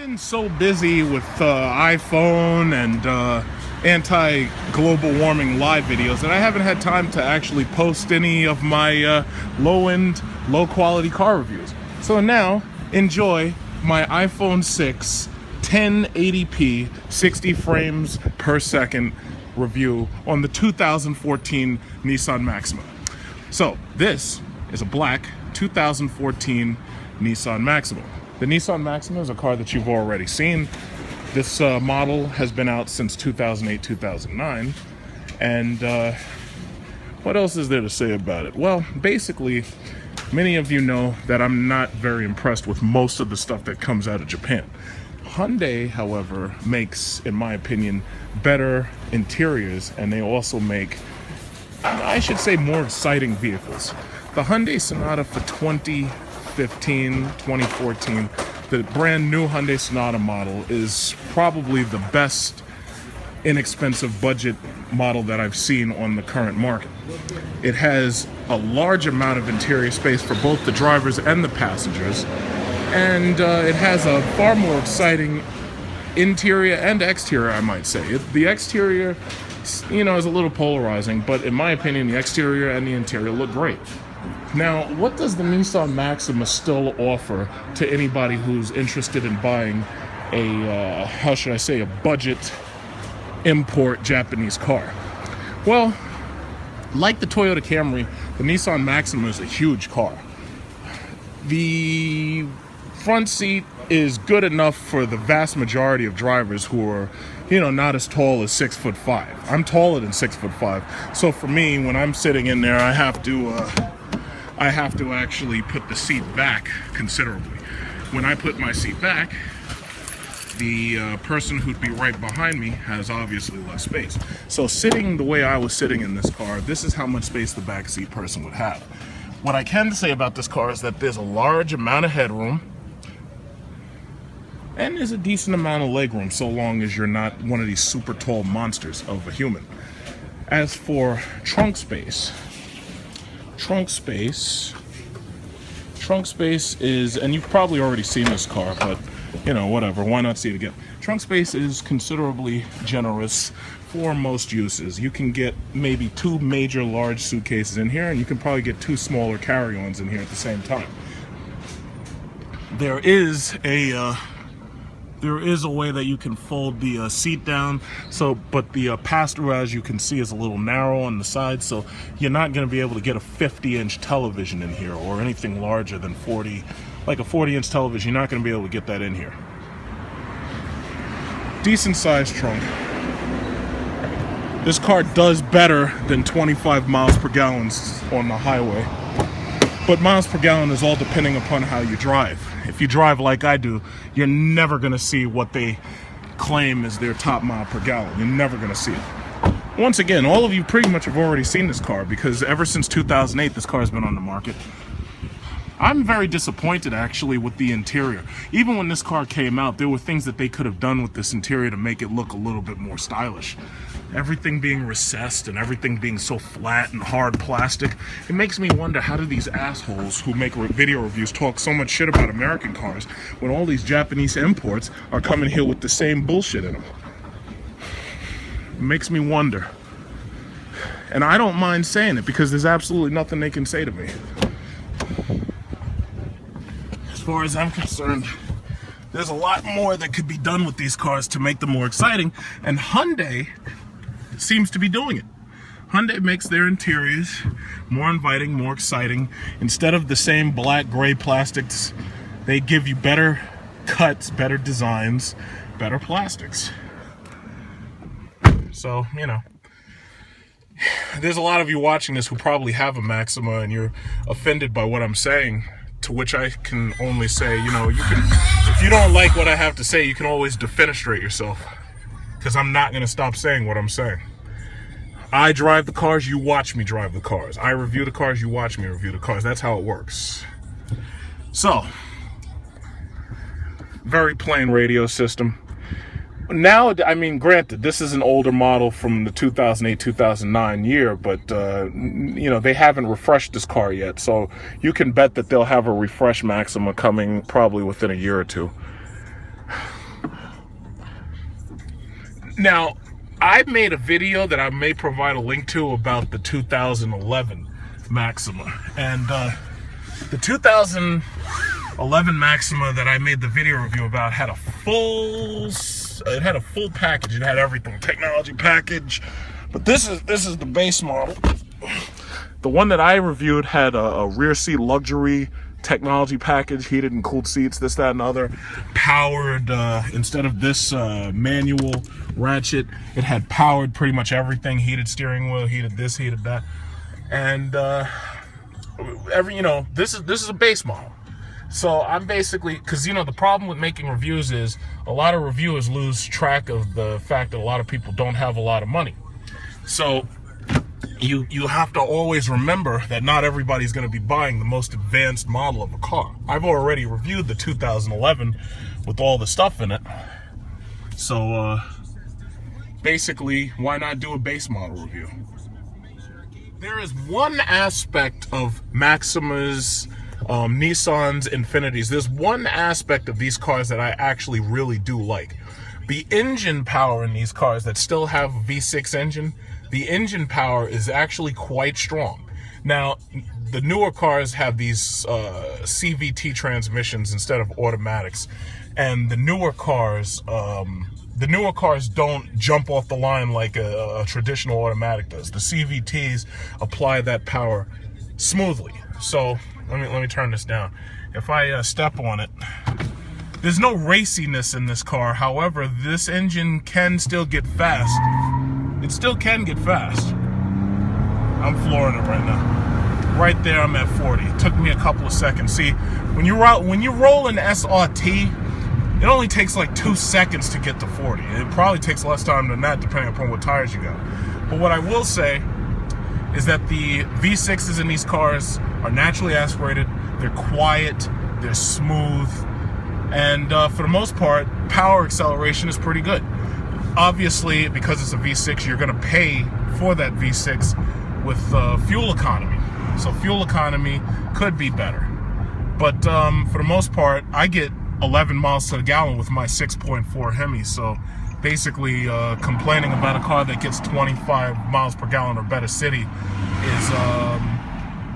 Been so busy with iPhone and anti-global warming live videos that I haven't had time to actually post any of my low-end, low-quality car reviews. So now, enjoy my iPhone 6 1080p 60 frames per second review on the 2014 Nissan Maxima. So this is a black 2014 Nissan Maxima. The Nissan Maxima is a car that you've already seen. This model has been out since 2008-2009. And what else is there to say about it? Well, basically, many of you know that I'm not very impressed with most of the stuff that comes out of Japan. Hyundai, however, makes, in my opinion, better interiors, and they also make, I should say, more exciting vehicles. The Hyundai Sonata for 2014, the brand new Hyundai Sonata model is probably the best inexpensive budget model that I've seen on the current market. It has a large amount of interior space for both the drivers and the passengers, and it has a far more exciting interior and exterior, I might say. The exterior, you know, is a little polarizing, but in my opinion, the exterior and the interior look great. Now, what does the Nissan Maxima still offer to anybody who's interested in buying a, how should I say, a budget import Japanese car? Well, like the Toyota Camry, the Nissan Maxima is a huge car. The front seat is good enough for the vast majority of drivers who are, you know, not as tall as 6'5". I'm taller than 6'5", so for me, when I'm sitting in there, I have to actually put the seat back considerably. When I put my seat back, the person who'd be right behind me has obviously less space. So sitting the way I was sitting in this car, this is how much space the back seat person would have. What I can say about this car is that there's a large amount of headroom, and there's a decent amount of legroom, so long as you're not one of these super tall monsters of a human. As for trunk space is, and you've probably already seen this car, but you know, whatever, why not see it again? Trunk space is considerably generous for most uses. You can get maybe 2 major large suitcases in here, and you can probably get 2 smaller carry-ons in here at the same time. There is a way that you can fold the seat down, but the pass-through, as you can see, is a little narrow on the side, so you're not going to be able to get a 50-inch television in here or anything larger than 40, like a 40-inch television. You're not going to be able to get that in here. Decent-sized trunk. This car does better than 25 miles per gallon on the highway, but miles per gallon is all depending upon how you drive. If you drive like I do, you're never going to see what they claim is their top mile per gallon. You're never going to see it. Once again, all of you pretty much have already seen this car, because ever since 2008, this car has been on the market. I'm very disappointed, actually, with the interior. Even when this car came out, there were things that they could have done with this interior to make it look a little bit more stylish. Everything being recessed and everything being so flat and hard plastic, it makes me wonder, how do these assholes who make video reviews talk so much shit about American cars when all these Japanese imports are coming here with the same bullshit in them? It makes me wonder. And I don't mind saying it, because there's absolutely nothing they can say to me. As far as I'm concerned, there's a lot more that could be done with these cars to make them more exciting, and Hyundai seems to be doing it. Hyundai makes their interiors more inviting, more exciting. Instead of the same black, gray plastics, they give you better cuts, better designs, better plastics. So, you know, there's a lot of you watching this who probably have a Maxima and you're offended by what I'm saying, to which I can only say, you know, you can, if you don't like what I have to say, you can always defenestrate yourself, because I'm not going to stop saying what I'm saying. I drive the cars, you watch me drive the cars. I review the cars, you watch me review the cars. That's how it works. So, very plain radio system. Now, I mean, granted, this is an older model from the 2008-2009 year, but, you know, they haven't refreshed this car yet, so you can bet that they'll have a refreshed Maxima coming probably within a year or two. Now, I made a video that I may provide a link to about the 2011 Maxima. And the 2011 Maxima that I made the video review about had a full package. It had everything, technology package. But this is the base model. The one that I reviewed had a rear seat luxury technology package, heated and cooled seats, this, that, and the other. Powered, instead of this manual ratchet, it had powered pretty much everything. Heated steering wheel, heated this, heated that. And this is a base model. So I'm basically, because the problem with making reviews is a lot of reviewers lose track of the fact that a lot of people don't have a lot of money. So you have to always remember that not everybody's going to be buying the most advanced model of a car. I've already reviewed the 2011 with all the stuff in it. So basically, why not do a base model review? There is one aspect of Maximas, Nissans, Infinitis. There's one aspect of these cars that I actually really do like. The engine power in these cars that still have a V6 engine, the engine power is actually quite strong. Now, the newer cars have these CVT transmissions instead of automatics, and the newer cars don't jump off the line like a traditional automatic does. The CVTs apply that power smoothly. So let me turn this down. If I step on it, there's no raciness in this car. However, this engine can still get fast. It still can get fast. I'm flooring it right now. Right there, I'm at 40. It took me a couple of seconds. See, when you roll an SRT, it only takes like 2 seconds to get to 40. It probably takes less time than that, depending upon what tires you got. But what I will say is that the V6s in these cars are naturally aspirated. They're quiet. They're smooth. And for the most part, power acceleration is pretty good. Obviously, because it's a V6, you're going to pay for that V6 with fuel economy. So fuel economy could be better. But for the most part, I get 11 miles to the gallon with my 6.4 Hemi. So basically, complaining about a car that gets 25 miles per gallon or better city is,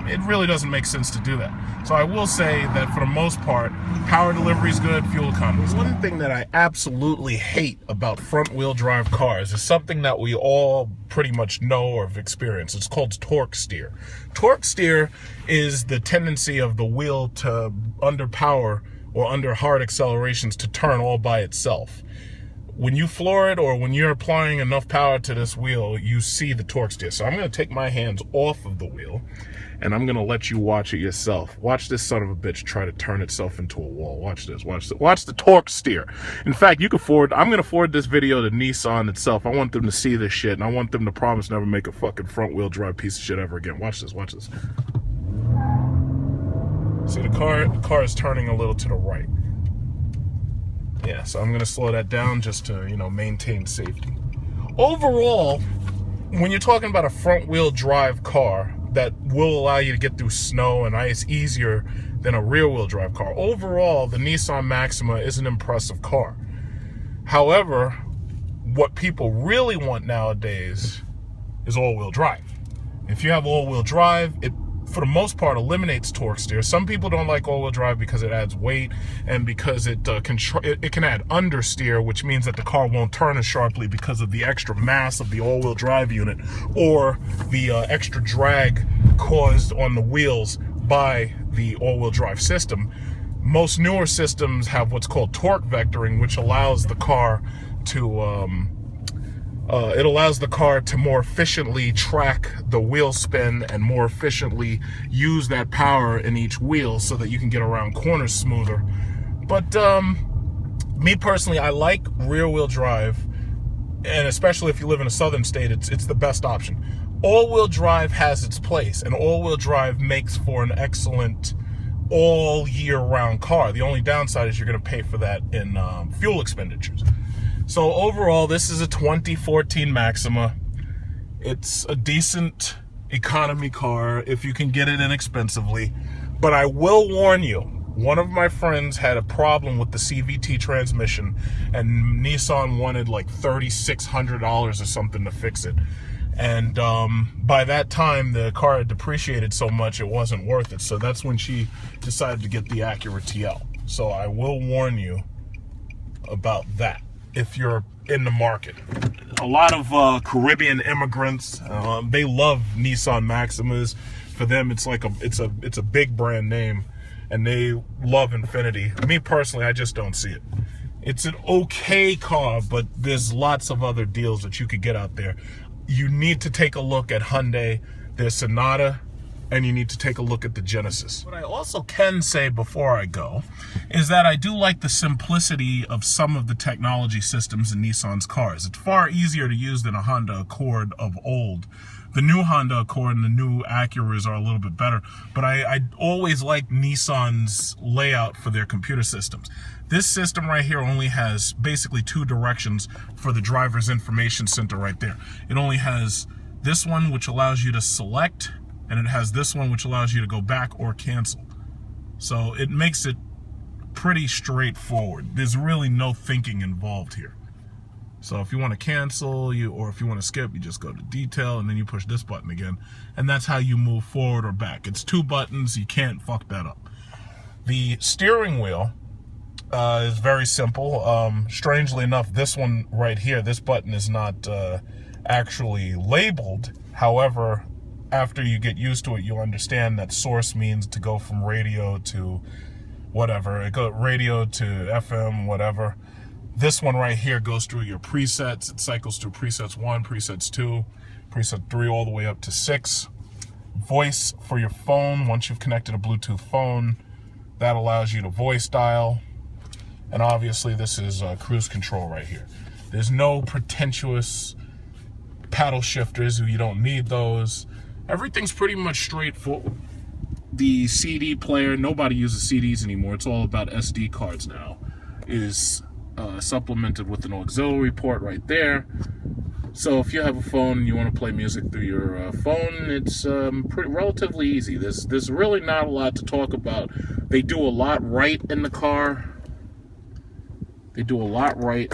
it really doesn't make sense to do that. So I will say that for the most part, power delivery is good, fuel economy is good. One thing that I absolutely hate about front-wheel drive cars is something that we all pretty much know or have experienced. It's called torque steer. Torque steer is the tendency of the wheel to, under power or under hard accelerations, to turn all by itself. When you floor it or when you're applying enough power to this wheel, you see the torque steer. So I'm going to take my hands off of the wheel and I'm going to let you watch it yourself. Watch this son of a bitch try to turn itself into a wall. Watch this. Watch the torque steer. In fact, I'm going to forward this video to Nissan itself. I want them to see this shit and I want them to promise never make a fucking front wheel drive piece of shit ever again. Watch this. Watch this. See, the car is turning a little to the right. Yeah, so I'm going to slow that down just to, maintain safety. Overall, when you're talking about a front-wheel drive car that will allow you to get through snow and ice easier than a rear-wheel drive car, overall, the Nissan Maxima is an impressive car. However, what people really want nowadays is all-wheel drive. If you have all-wheel drive, it for the most part eliminates torque steer. Some people don't like all-wheel drive because it adds weight and because it can add understeer, which means that the car won't turn as sharply because of the extra mass of the all-wheel drive unit or the extra drag caused on the wheels by the all-wheel drive system. Most newer systems have what's called torque vectoring, which allows the car to more efficiently track the wheel spin and more efficiently use that power in each wheel so that you can get around corners smoother. But me personally, I like rear-wheel drive, and especially if you live in a southern state, it's the best option. All-wheel drive has its place, and all-wheel drive makes for an excellent all-year-round car. The only downside is you're going to pay for that in fuel expenditures. So overall, this is a 2014 Maxima. It's a decent economy car if you can get it inexpensively. But I will warn you, One of my friends had a problem with the CVT transmission, and Nissan wanted like $3,600 or something to fix it. And by that time, the car had depreciated so much it wasn't worth it. So that's when she decided to get the Acura TL. So I will warn you about that if you're in the market. A lot of Caribbean immigrants, they love Nissan Maximas. For them, it's like it's a big brand name, and they love Infiniti. Me personally, I just don't see it. It's an okay car, but there's lots of other deals that you could get out there. You need to take a look at Hyundai, their Sonata, and you need to take a look at the Genesis. What I also can say before I go is that I do like the simplicity of some of the technology systems in Nissan's cars. It's far easier to use than a Honda Accord of old. The new Honda Accord and the new Acuras are a little bit better, but I always like Nissan's layout for their computer systems. This system right here only has basically two directions for the driver's information center right there. It only has this one, which allows you to select, and it has this one, which allows you to go back or cancel. So it makes it pretty straightforward. There's really no thinking involved here. So if you want to cancel, or if you want to skip, you just go to detail, and then you push this button again. And that's how you move forward or back. It's two buttons. You can't fuck that up. The steering wheel is very simple. Strangely enough, this one right here, this button is not actually labeled. However, after you get used to it, you'll understand that source means to go from radio to whatever. It goes radio to FM, whatever. This one right here goes through your presets. It cycles through presets 1, presets 2, preset 3, all the way up to 6. Voice for your phone. Once you've connected a Bluetooth phone, that allows you to voice dial. And obviously this is cruise control right here. There's no pretentious paddle shifters. You don't need those. Everything's pretty much straightforward. The CD player, nobody uses CDs anymore. It's all about SD cards now. Is supplemented with an auxiliary port right there. So if you have a phone and you want to play music through your phone, it's relatively easy. There's really not a lot to talk about. They do a lot right in the car. They do a lot right.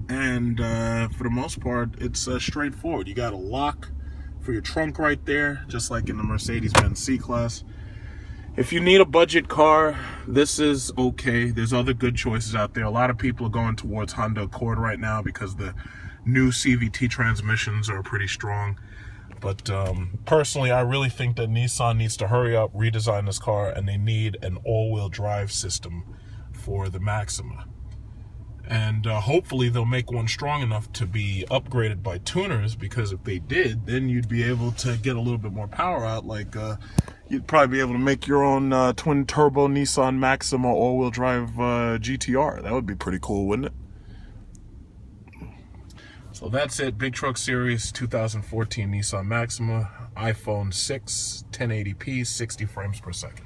And for the most part, it's straightforward. You got a lock for your trunk right there, just like in the Mercedes-Benz C-Class. If you need a budget car, this is okay. There's other good choices out there. A lot of people are going towards Honda Accord right now because the new CVT transmissions are pretty strong. But personally, I really think that Nissan needs to hurry up, redesign this car, and they need an all-wheel drive system for the Maxima. And hopefully they'll make one strong enough to be upgraded by tuners, because if they did, then you'd be able to get a little bit more power out. Like you'd probably be able to make your own twin turbo Nissan Maxima all-wheel drive GTR. That would be pretty cool, wouldn't it? So that's it. Big Truck Series 2014 Nissan Maxima, iPhone 6, 1080p, 60 frames per second.